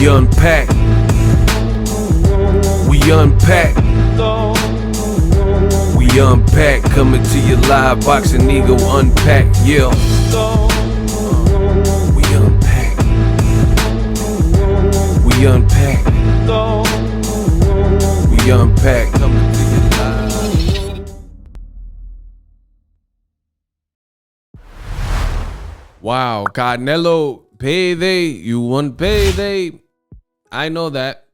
We unpack. We unpack. We unpack. Coming to you live. Boxingego unpack. Yeah. We unpack. We unpack. We unpack. Coming to you live. Wow, Canelo payday, you want payday. I know that.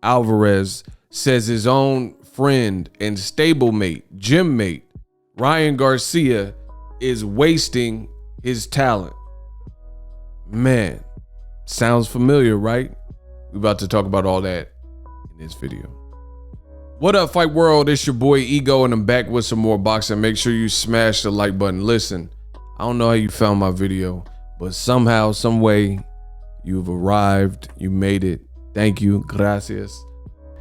Alvarez says his own friend and stablemate, gym mate, Ryan Garcia, is wasting his talent. Man, sounds familiar, right? We're about to talk about all that in this video. What up, Fight World? It's your boy Ego, and I'm back with some more boxing. Make sure you smash the like button. Listen, I don't know how you found my video, but somehow, some way, you've arrived. You made it. Thank you. Gracias.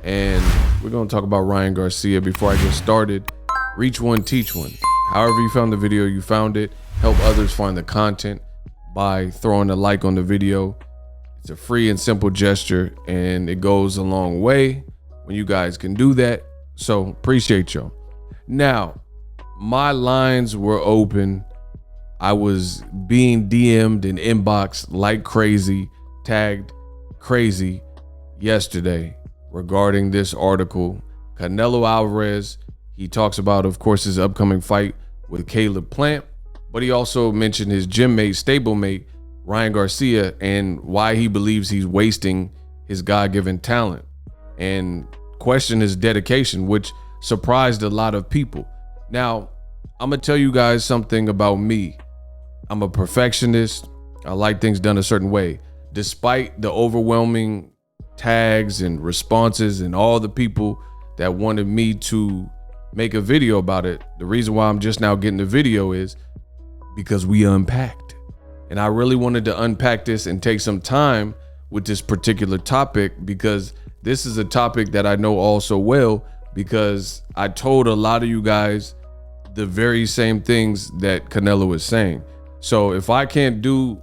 And we're going to talk about Ryan Garcia. Before I get started, reach one, teach one. However you found the video, you found it. Help others find the content by throwing a like on the video. It's a free and simple gesture, and it goes a long way when you guys can do that. So appreciate y'all. Now, my lines were open. I was being DM'd and inboxed like crazy, tagged crazy yesterday regarding this article. Canelo Alvarez, he talks about, of course, his upcoming fight with Caleb Plant, but he also mentioned his gym mate, stablemate, Ryan Garcia, and why he believes he's wasting his God-given talent, and questioned his dedication, which surprised a lot of people. Now, I'm gonna tell you guys something about me. I'm a perfectionist. I like things done a certain way. Despite the overwhelming tags and responses and all the people that wanted me to make a video about it, the reason why I'm just now getting the video is because we unpacked. And I really wanted to unpack this and take some time with this particular topic, because this is a topic that I know all so well, because I told a lot of you guys the very same things that Canelo is saying. So if I can't do,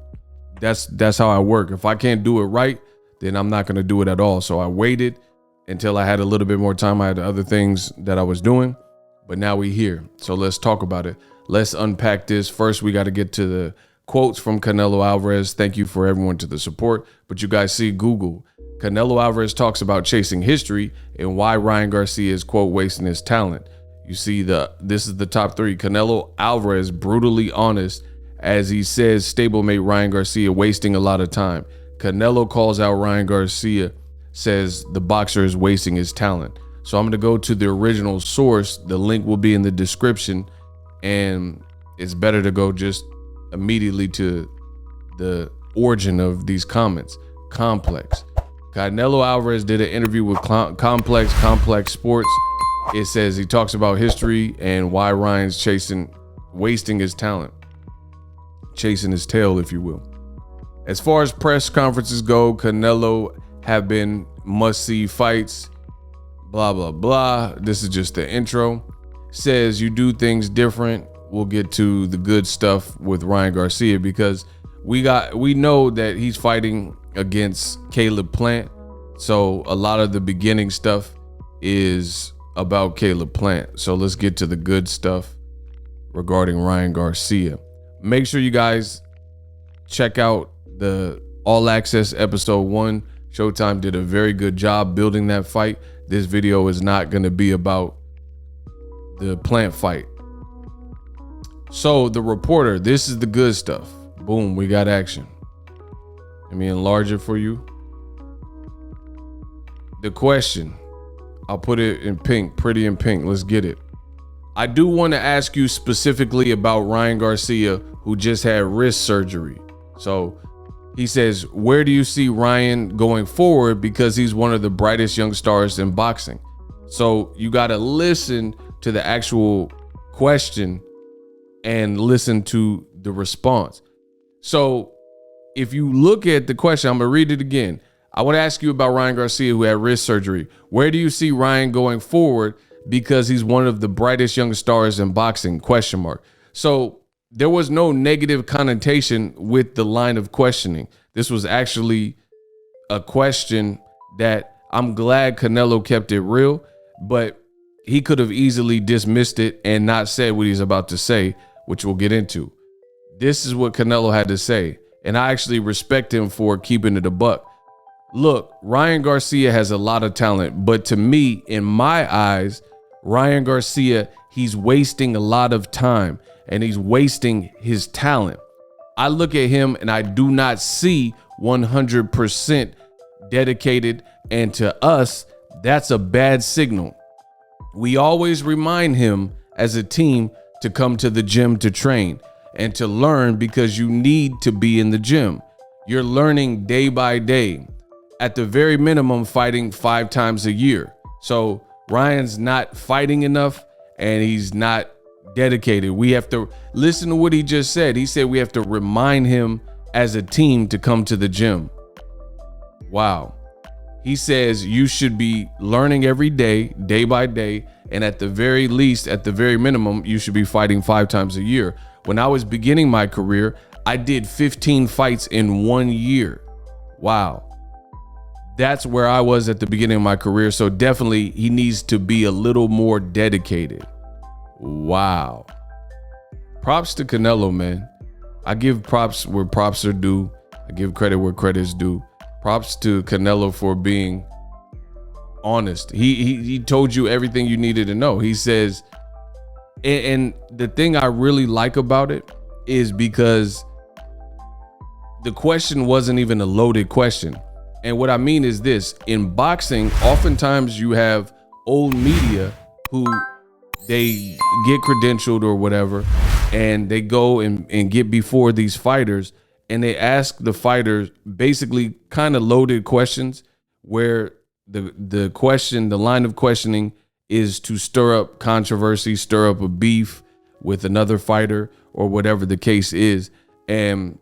that's how I work. If I can't do it right, then I'm not going to do it at all. So I waited until I had a little bit more time. I had other things that I was doing, but now we're here. So let's talk about it. Let's unpack this. First, we got to get to the quotes from Canelo Alvarez. Thank you for everyone to the support. But you guys see Google. Canelo Alvarez talks about chasing history and why Ryan Garcia is, quote, wasting his talent. You see this is the top three. Canelo Alvarez, brutally honest, as he says stablemate Ryan Garcia wasting a lot of time. Canelo calls out Ryan Garcia, says the boxer is wasting his talent. So I'm going to go to the original source. The link will be in the description, and it's better to go just immediately to the origin of these comments. Complex. Canelo Alvarez did an interview with Complex Sports. It says he talks about history and why Ryan's wasting his talent. Chasing his tail, if you will. As far as press conferences go, Canelo have been must-see fights, blah, blah, blah. This is just the intro. Says you do things different. We'll get to the good stuff with Ryan Garcia, because we know that he's fighting against Caleb Plant. So a lot of the beginning stuff is about Caleb Plant. So let's get to the good stuff regarding Ryan Garcia. Make sure you guys check out the All Access episode 1. Showtime did a very good job building that fight. This video is not going to be about the Plant fight. So the reporter, this is the good stuff. Boom, we got action. Let me enlarge it for you. The question, I'll put it in pink, pretty in pink. Let's get it. I do want to ask you specifically about Ryan Garcia, who just had wrist surgery. So he says, where do you see Ryan going forward? Because he's one of the brightest young stars in boxing. So you got to listen to the actual question and listen to the response. So if you look at the question, I'm going to read it again. I want to ask you about Ryan Garcia, who had wrist surgery. Where do you see Ryan going forward? Because he's one of the brightest young stars in boxing, ? So there was no negative connotation with the line of questioning. This was actually a question that I'm glad Canelo kept it real, but he could have easily dismissed it and not said what he's about to say, which we'll get into. This is what Canelo had to say, and I actually respect him for keeping it a buck. Look, Ryan Garcia has a lot of talent, but to me, in my eyes, Ryan Garcia, he's wasting a lot of time and he's wasting his talent. I look at him and I do not see 100% dedicated, and to us, that's a bad signal. We always remind him as a team to come to the gym to train and to learn, because you need to be in the gym. You're learning day by day. At the very minimum, fighting 5 times a year. So Ryan's not fighting enough and he's not dedicated. We have to listen to what he just said. He said we have to remind him as a team to come to the gym. Wow. He says you should be learning every day, day by day, and at the very least, at the very minimum, you should be fighting 5 times a year. When I was beginning my career, I did 15 fights in 1 year. Wow. That's where I was at the beginning of my career. So definitely he needs to be a little more dedicated. Wow. Props to Canelo, man. I give props where props are due. I give credit where credit is due. Props to Canelo for being honest. He told you everything you needed to know. He says, and the thing I really like about it is because the question wasn't even a loaded question. And what I mean is this: in boxing, oftentimes you have old media who they get credentialed or whatever, and they go and get before these fighters, and they ask the fighters basically kind of loaded questions where the question, the line of questioning is to stir up controversy, stir up a beef with another fighter or whatever the case is. And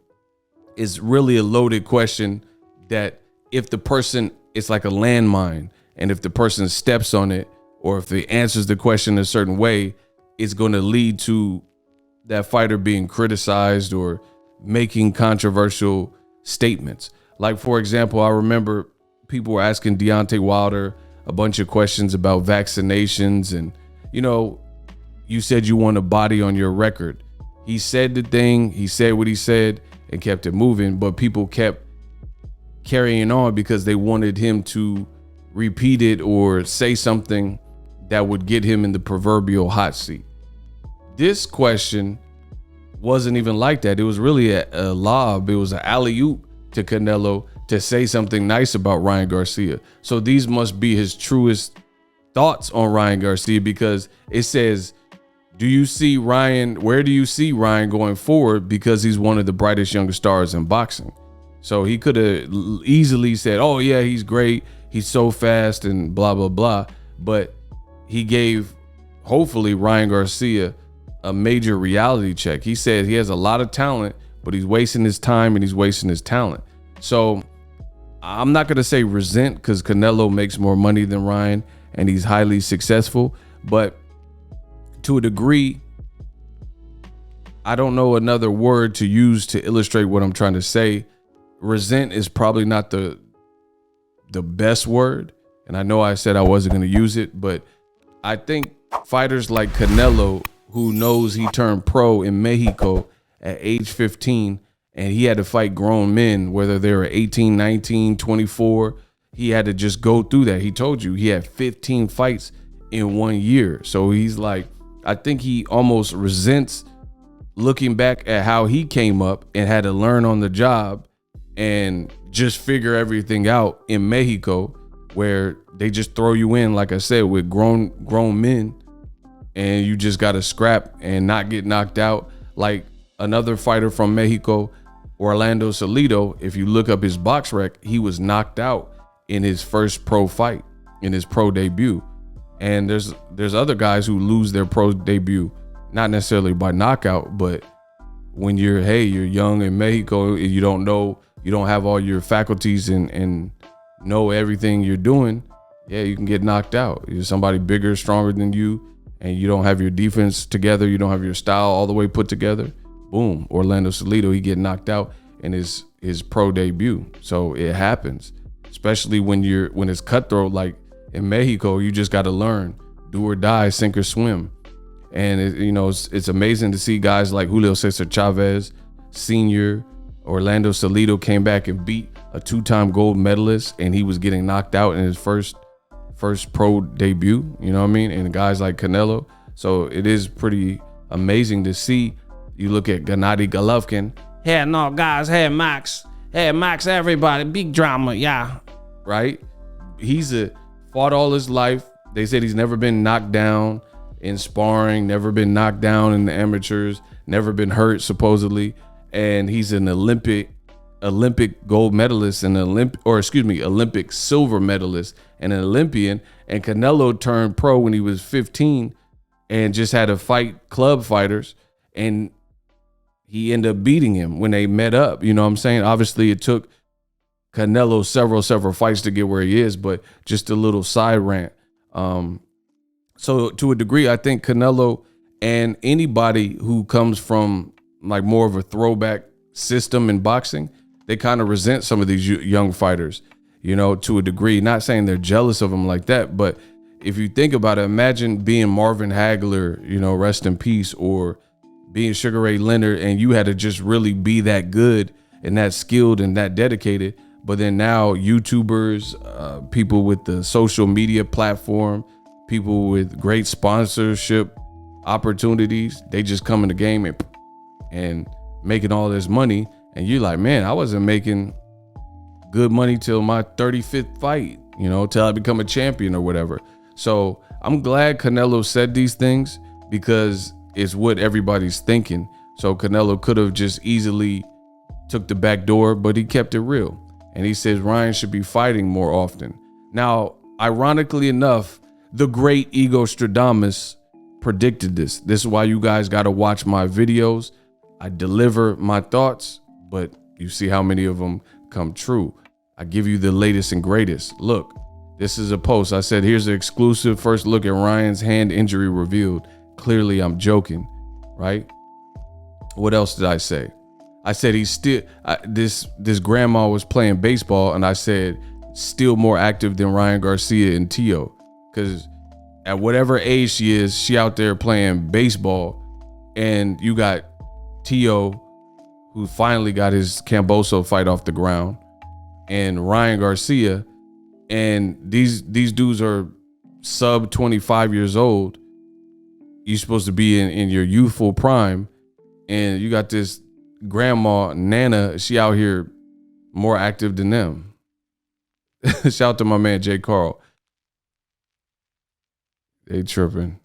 it's really a loaded question that if the person, it's like a landmine, and if the person steps on it, or if they answers the question a certain way, it's going to lead to that fighter being criticized or making controversial statements. Like, for example, I remember people were asking Deontay Wilder a bunch of questions about vaccinations, and, you know, you said you want a body on your record. He said the thing, he said what he said and kept it moving, but people kept carrying on because they wanted him to repeat it or say something that would get him in the proverbial hot seat. This question wasn't even like that. It was really a lob. It was an alley-oop to Canelo to say something nice about Ryan Garcia. So these must be his truest thoughts on Ryan Garcia, because it says, do you see Ryan, where do you see Ryan going forward? Because he's one of the brightest young stars in boxing. So he could have easily said, oh yeah, he's great, he's so fast and blah, blah, blah. But he gave, hopefully, Ryan Garcia a major reality check. He said he has a lot of talent, but he's wasting his time and he's wasting his talent. So I'm not going to say resent, because Canelo makes more money than Ryan and he's highly successful. But to a degree, I don't know another word to use to illustrate what I'm trying to say. Resent is probably not the best word. And I know I said I wasn't going to use it, but I think fighters like Canelo, who knows he turned pro in Mexico at age 15, and he had to fight grown men, whether they were 18, 19, 24. He had to just go through that. He told you he had 15 fights in 1 year. So he's like, I think he almost resents looking back at how he came up and had to learn on the job and just figure everything out in Mexico, where they just throw you in, like I said, with grown men, and you just got to scrap and not get knocked out. Like another fighter from Mexico, Orlando Salido, if you look up his box rec, he was knocked out in his first pro fight, in his pro debut. And there's other guys who lose their pro debut, not necessarily by knockout, but when you're young in Mexico, you don't know, you don't have all your faculties and know everything you're doing. Yeah, you can get knocked out. You're somebody bigger, stronger than you, and you don't have your defense together. You don't have your style all the way put together. Boom, Orlando Salido, he get knocked out in his pro debut. So it happens. especially when it's cutthroat like in Mexico. You just got to learn, do or die, sink or swim. And it's amazing to see guys like Julio Cesar Chavez Sr., Orlando Salido came back and beat a 2-time gold medalist, and he was getting knocked out in his first pro debut, you know what I mean? And guys like Canelo. So it is pretty amazing to see. You look at Gennady Golovkin. Hey, no, guys. Hey, Max. Hey, Max, everybody. Big drama, yeah. Right? He's fought all his life. They said he's never been knocked down in sparring, never been knocked down in the amateurs, never been hurt, supposedly. And he's an Olympic gold medalist and Olympic silver medalist and an Olympian. And Canelo turned pro when he was 15 and just had to fight club fighters, and he ended up beating him when they met up. You know what I'm saying? Obviously, it took Canelo several fights to get where he is, but just a little side rant. So to a degree, I think Canelo and anybody who comes from like more of a throwback system in boxing, they kind of resent some of these young fighters, to a degree. Not saying they're jealous of them like that, but if you think about it, imagine being Marvin Hagler, rest in peace, or being Sugar Ray Leonard, and you had to just really be that good and that skilled and that dedicated. But then now YouTubers, people with the social media platform, people with great sponsorship opportunities, they just come in the game and making all this money. And you're like, man, I wasn't making good money till my 35th fight, till I become a champion or whatever. So I'm glad Canelo said these things, because it's what everybody's thinking. So Canelo could have just easily took the back door, but he kept it real. And he says Ryan should be fighting more often. Now, ironically enough, the great Ego Stradamus predicted this. This is why you guys got to watch my videos. I deliver my thoughts, but you see how many of them come true. I give you the latest and greatest. Look, this is a post. I said, here's an exclusive first look at Ryan's hand injury revealed. Clearly, I'm joking, right? What else did I say? I said he's still, this grandma was playing baseball, and I said, still more active than Ryan Garcia and Tio. Because at whatever age she is, she out there playing baseball. And you got Tio, who finally got his Camboso fight off the ground, and Ryan Garcia. And these dudes are sub 25 years old. You're supposed to be in your youthful prime. And you got this grandma, Nana, she out here more active than them. Shout out to my man, J. Carl. They tripping.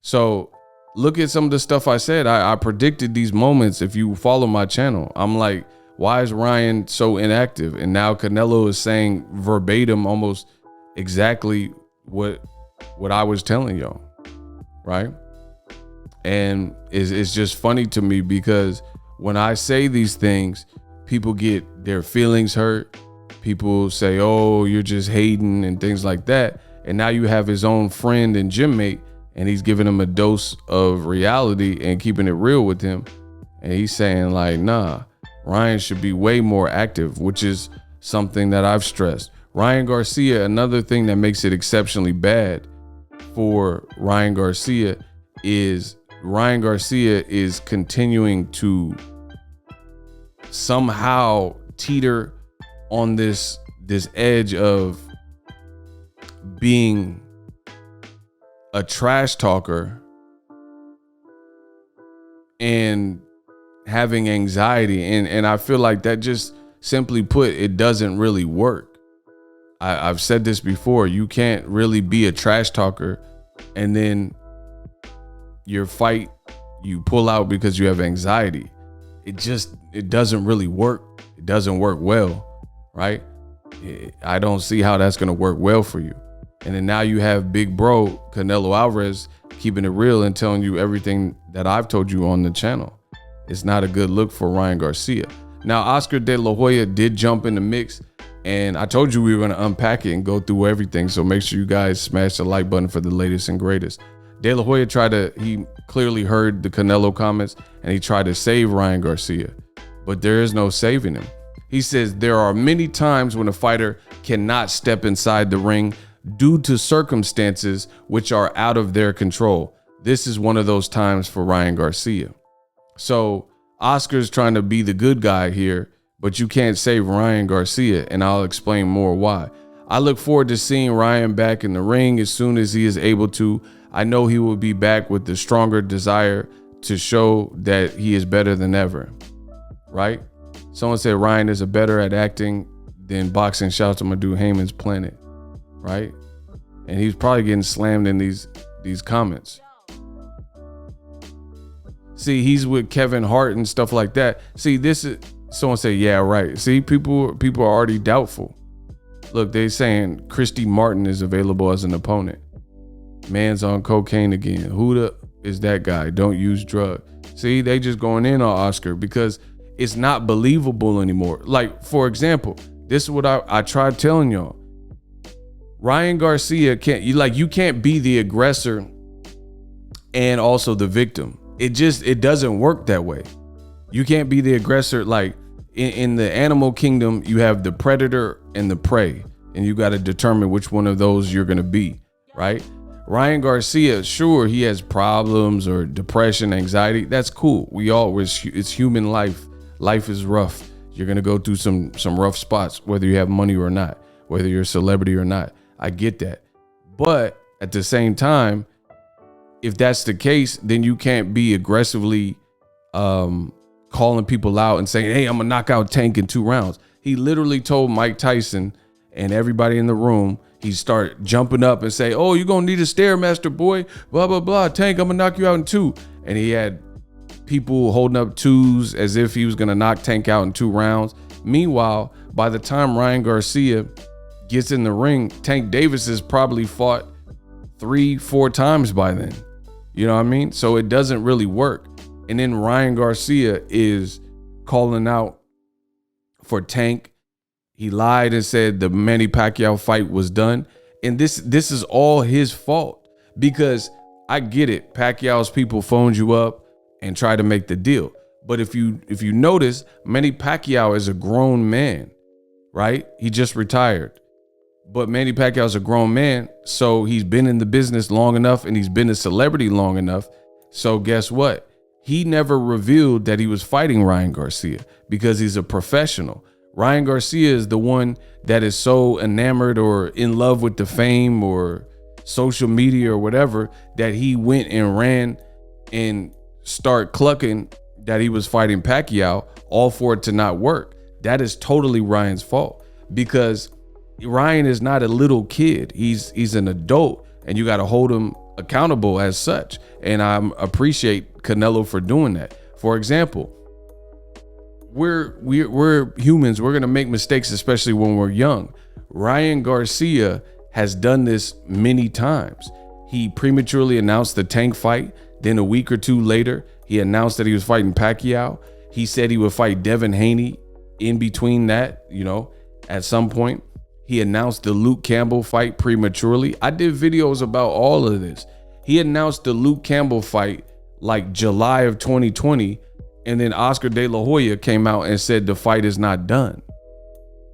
So look at some of the stuff I said. I predicted these moments. If you follow my channel, I'm like, why is Ryan so inactive? And now Canelo is saying verbatim, almost exactly what I was telling y'all, right? And it's just funny to me, because when I say these things, people get their feelings hurt. People say, oh, you're just hating and things like that. And now you have his own friend and gym mate, and he's giving him a dose of reality and keeping it real with him. And he's saying like, nah, Ryan should be way more active, which is something that I've stressed. Ryan Garcia, another thing that makes it exceptionally bad for Ryan Garcia is continuing to somehow teeter on this edge of being a trash talker and having anxiety. And I feel like that, just simply put, it doesn't really work. I've said this before. You can't really be a trash talker and then your fight, you pull out because you have anxiety. It doesn't really work. It doesn't work well, right? I don't see how that's going to work well for you. And then now you have big bro Canelo Alvarez keeping it real and telling you everything that I've told you on the channel. It's not a good look for Ryan Garcia. Now, Oscar De La Hoya did jump in the mix, and I told you we were going to unpack it and go through everything. So make sure you guys smash the like button for the latest and greatest. De La Hoya he clearly heard the Canelo comments, and he tried to save Ryan Garcia, but there is no saving him. He says there are many times when a fighter cannot step inside the ring due to circumstances which are out of their control. This is one of those times for Ryan Garcia. So Oscar's trying to be the good guy here, but you can't save Ryan Garcia, and I'll explain more why. I look forward to seeing Ryan back in the ring as soon as he is able to. I know he will be back with the stronger desire to show that he is better than ever, right? Someone said Ryan is a better at acting than boxing. Shout out to my dude Heyman's Planet, right? And he's probably getting slammed in these comments. See, he's with Kevin Hart and stuff like that. See, this is, someone say, yeah, right. See, people are already doubtful. Look, they saying Christy Martin is available as an opponent. Man's on cocaine again. Who the is that guy? Don't use drug. See, they just going in on Oscar because it's not believable anymore. Like, for example, this is what I tried telling y'all. Ryan Garcia you can't be the aggressor and also the victim. It doesn't work that way. You can't be the aggressor. Like in the animal kingdom, you have the predator and the prey, and you got to determine which one of those you're going to be, right? Ryan Garcia, sure, he has problems or depression, anxiety. That's cool. It's human life. Life is rough. You're going to go through some rough spots, whether you have money or not, whether you're a celebrity or not. I get that. But at the same time, if that's the case, then you can't be aggressively calling people out and saying, hey, I'm gonna knock out Tank in 2 rounds. He literally told Mike Tyson and everybody in the room, he start jumping up and say, oh, you're gonna need a Stairmaster, boy, blah, blah, blah. Tank, I'm gonna knock you out in 2. And he had people holding up 2s as if he was gonna knock Tank out in 2 rounds. Meanwhile, by the time Ryan Garcia gets in the ring, Tank Davis has probably fought 3-4 times by then. You know what I mean? So it doesn't really work. And then Ryan Garcia is calling out for Tank. He lied and said the Manny Pacquiao fight was done. And this is all his fault, because I get it. Pacquiao's people phoned you up and tried to make the deal. But if you notice, Manny Pacquiao is a grown man, right? He just retired. But Manny Pacquiao's a grown man, so he's been in the business long enough and he's been a celebrity long enough. So guess what? He never revealed that he was fighting Ryan Garcia because he's a professional. Ryan Garcia is the one that is so enamored or in love with the fame or social media or whatever that he went and ran and start clucking that he was fighting Pacquiao, all for it to not work. That is totally Ryan's fault, because Ryan is not a little kid. He's an adult, and you got to hold him accountable as such. And I appreciate Canelo for doing that. For example, we're humans. We're gonna make mistakes, especially when we're young. Ryan Garcia has done this many times. He prematurely announced the Tank fight. Then a week or 2 later, he announced that he was fighting Pacquiao. He said he would fight Devin Haney in between that, at some point. He announced the Luke Campbell fight prematurely. I did videos about all of this. He announced the Luke Campbell fight like July of 2020. And then Oscar De La Hoya came out and said the fight is not done.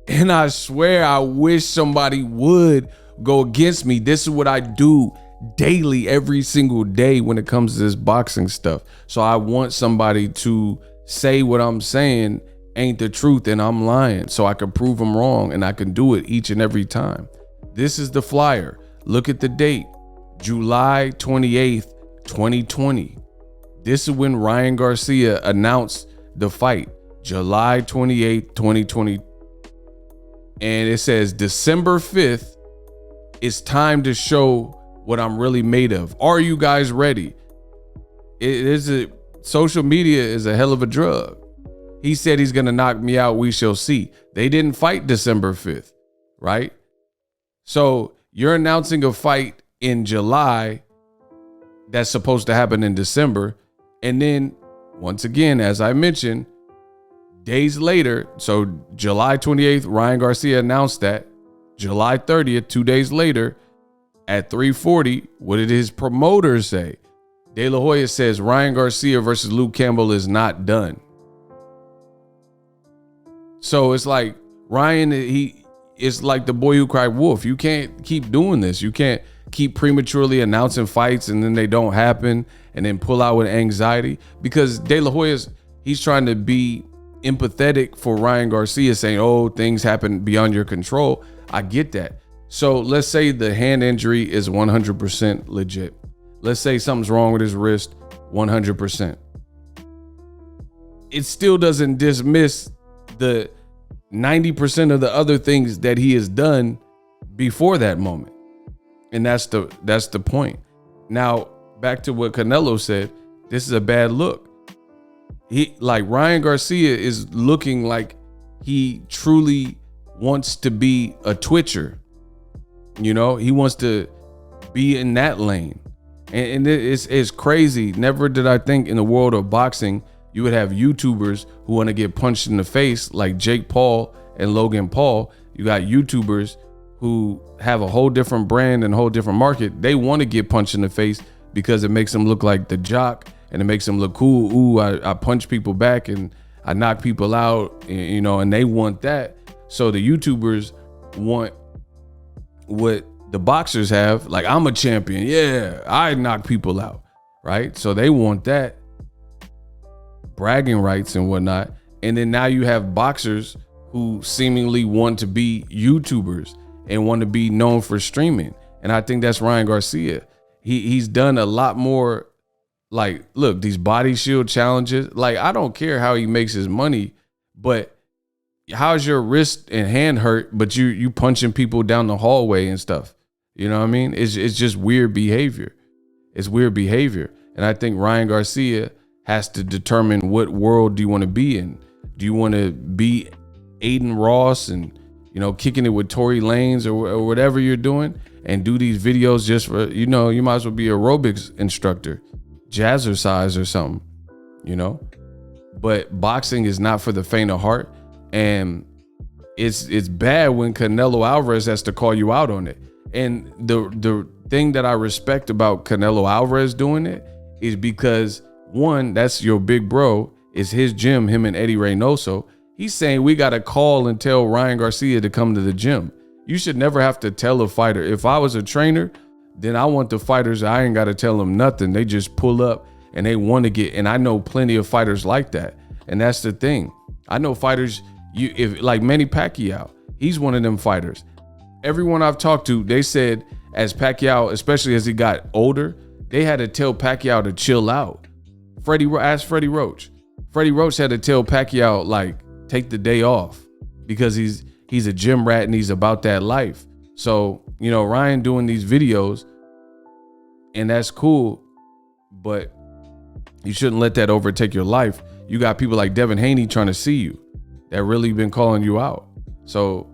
And I swear, I wish somebody would go against me. This is what I do daily, every single day when it comes to this boxing stuff. So I want somebody to say what I'm saying ain't the truth and I'm lying, so I can prove them wrong, and I can do it each and every time. This is the flyer. Look at the date, July 28th, 2020. This is when Ryan Garcia announced the fight, July 28th, 2020. And it says December 5th, it's time to show what I'm really made of. Are you guys ready? Social media is a hell of a drug. He said he's going to knock me out. We shall see. They didn't fight December 5th, right? So you're announcing a fight in July that's supposed to happen in December. And then once again, as I mentioned, days later, so July 28th, Ryan Garcia announced that. July 30th, 2 days later, at 3:40, what did his promoter say? De La Hoya says Ryan Garcia versus Luke Campbell is not done. So it's like Ryan, it's like the boy who cried wolf. You can't keep doing this. You can't keep prematurely announcing fights and then they don't happen and then pull out with anxiety, because De La Hoya's, he's trying to be empathetic for Ryan Garcia, saying, oh, things happen beyond your control. I get that. So let's say the hand injury is 100% legit. Let's say something's wrong with his wrist, 100%. It still doesn't dismiss the 90% of the other things that he has done before that moment. And that's the point. Now, back to what Canelo said, this is a bad look. Ryan Garcia is looking like he truly wants to be a twitcher. You know, he wants to be in that lane. And it's crazy. Never did I think in the world of boxing you would have YouTubers who want to get punched in the face like Jake Paul and Logan Paul. You got YouTubers who have a whole different brand and a whole different market. They want to get punched in the face because it makes them look like the jock and it makes them look cool. Ooh, I punch people back and I knock people out, you know, and they want that. So the YouTubers want what the boxers have. Like, I'm a champion. Yeah, I knock people out, right? So they want that. Bragging rights and whatnot. And then now you have boxers who seemingly want to be YouTubers and want to be known for streaming. And I think that's Ryan Garcia. He's done a lot more. Like, look, these body shield challenges, like, I don't care how he makes his money, but how's your wrist and hand hurt, but you punching people down the hallway and stuff? You know what I mean? It's just weird behavior. It's weird behavior. And I think Ryan Garcia has to determine, what world do you want to be in? Do you want to be Aiden Ross and, you know, kicking it with Tory Lanez or whatever you're doing, and do these videos just for, you know, you might as well be an aerobics instructor, jazzercise or something, you know? But boxing is not for the faint of heart. And it's bad when Canelo Alvarez has to call you out on it. And the thing that I respect about Canelo Alvarez doing it is because, one, that's your big bro. It's his gym, him and Eddie Reynoso. He's saying we got to call and tell Ryan Garcia to come to the gym. You should never have to tell a fighter. If I was a trainer, then I want the fighters, I ain't got to tell them nothing. They just pull up and they want to get, and I know plenty of fighters like that. And that's the thing. I know fighters, if like Manny Pacquiao, he's one of them fighters. Everyone I've talked to, they said as Pacquiao, especially as he got older, they had to tell Pacquiao to chill out. Ask Freddie Roach. Freddie Roach had to tell Pacquiao, like, take the day off, because he's a gym rat and he's about that life. So, you know, Ryan doing these videos, and that's cool, but you shouldn't let that overtake your life. You got people like Devin Haney trying to see you, that really been calling you out. So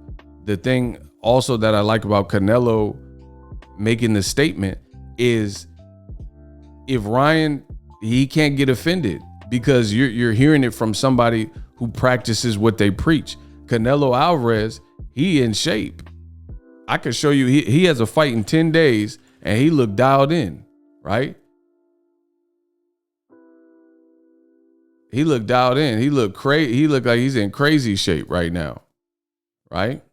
the thing also that I like about Canelo making the statement is, if Ryan, he can't get offended because you're hearing it from somebody who practices what they preach. Canelo Alvarez, he in shape. I could show you, he has a fight in 10 days and he looked dialed in, right? He looked dialed in. He looked crazy. He looked like he's in crazy shape right now, right?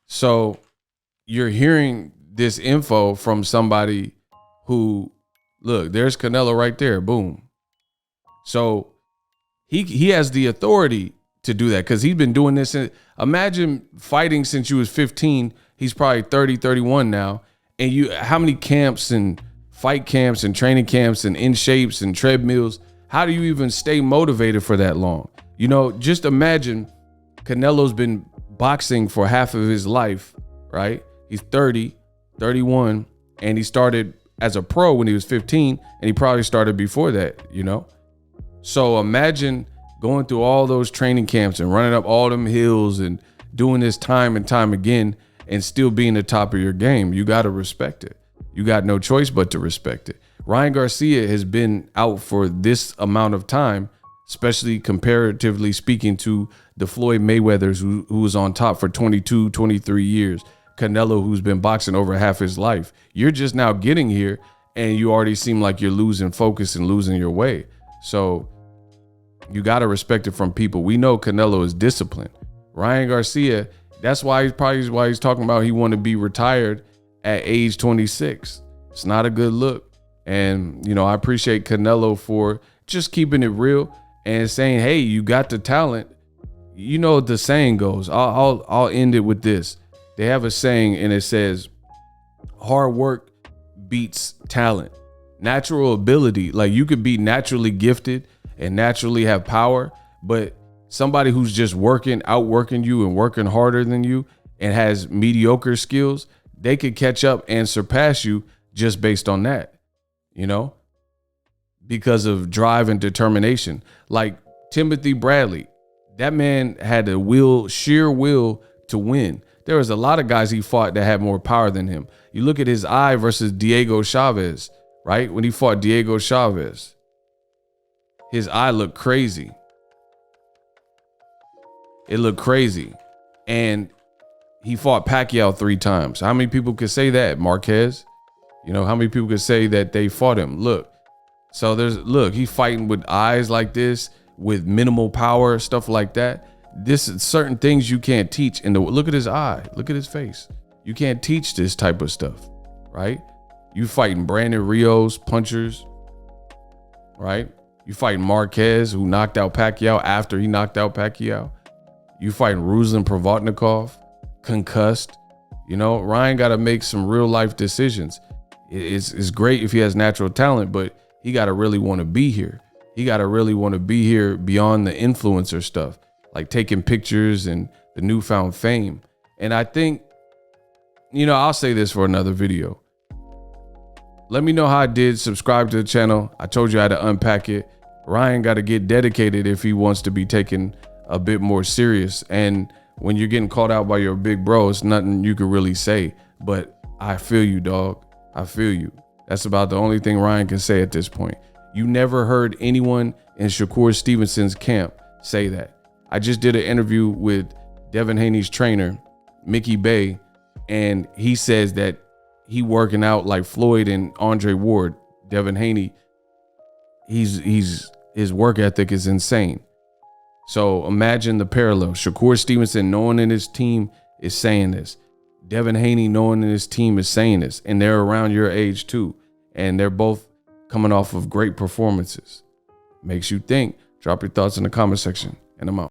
So you're hearing this info from somebody who, look, there's Canelo right there. Boom. So he has the authority to do that because he's been doing this. Imagine fighting since you was 15. He's probably 30, 31 now. And how many camps and fight camps and training camps and in shapes and treadmills? How do you even stay motivated for that long? You know, just imagine Canelo's been boxing for half of his life, right? He's 30, 31, and he started as a pro when he was 15, and he probably started before that, you know? So imagine going through all those training camps and running up all them hills and doing this time and time again and still being the top of your game. You got to respect it. You got no choice but to respect it. Ryan Garcia has been out for this amount of time, especially comparatively speaking to the Floyd Mayweathers who was on top for 22, 23 years. Canelo, who's been boxing over half his life. You're just now getting here and you already seem like you're losing focus and losing your way. So you got to respect it from people. We know Canelo is disciplined. Ryan Garcia That's why he's talking about he want to be retired at age 26. It's not a good look. And, I appreciate Canelo for just keeping it real and saying, hey, you got the talent. You know what the saying goes. I'll end it with this. They have a saying and it says, hard work beats talent. Natural ability, like you could be naturally gifted and naturally have power, but somebody who's just outworking you and working harder than you and has mediocre skills, they could catch up and surpass you just based on that, because of drive and determination. Like Timothy Bradley, that man had sheer will to win. There was a lot of guys he fought that had more power than him. You look at his eye versus Diego Chavez, right? When he fought Diego Chavez, his eye looked crazy. It looked crazy. And he fought Pacquiao 3 times. How many people could say that? Marquez? How many people could say that they fought him? Look. So he's fighting with eyes like this, with minimal power, stuff like that. This is certain things you can't teach. And look at his eye. Look at his face. You can't teach this type of stuff, right? You fighting Brandon Rios, punchers, right? You fighting Marquez, who knocked out Pacquiao after he knocked out Pacquiao. You fighting Ruslan Provodnikov, concussed. Ryan got to make some real life decisions. It's great if he has natural talent, but he got to really want to be here. He got to really want to be here beyond the influencer stuff, like taking pictures and the newfound fame. And I think, I'll say this for another video. Let me know how I did. Subscribe to the channel. I told you how to unpack it. Ryan got to get dedicated if he wants to be taken a bit more serious. And when you're getting called out by your big bro, it's nothing you can really say. But I feel you, dog. I feel you. That's about the only thing Ryan can say at this point. You never heard anyone in Shakur Stevenson's camp say that. I just did an interview with Devin Haney's trainer, Mickey Bay, and he says that he working out like Floyd and Andre Ward. Devin Haney, his work ethic is insane. So imagine the parallel. Shakur Stevenson knowing in his team is saying this. Devin Haney knowing in his team is saying this. And they're around your age too. And they're both coming off of great performances. Makes you think. Drop your thoughts in the comment section. And I'm out.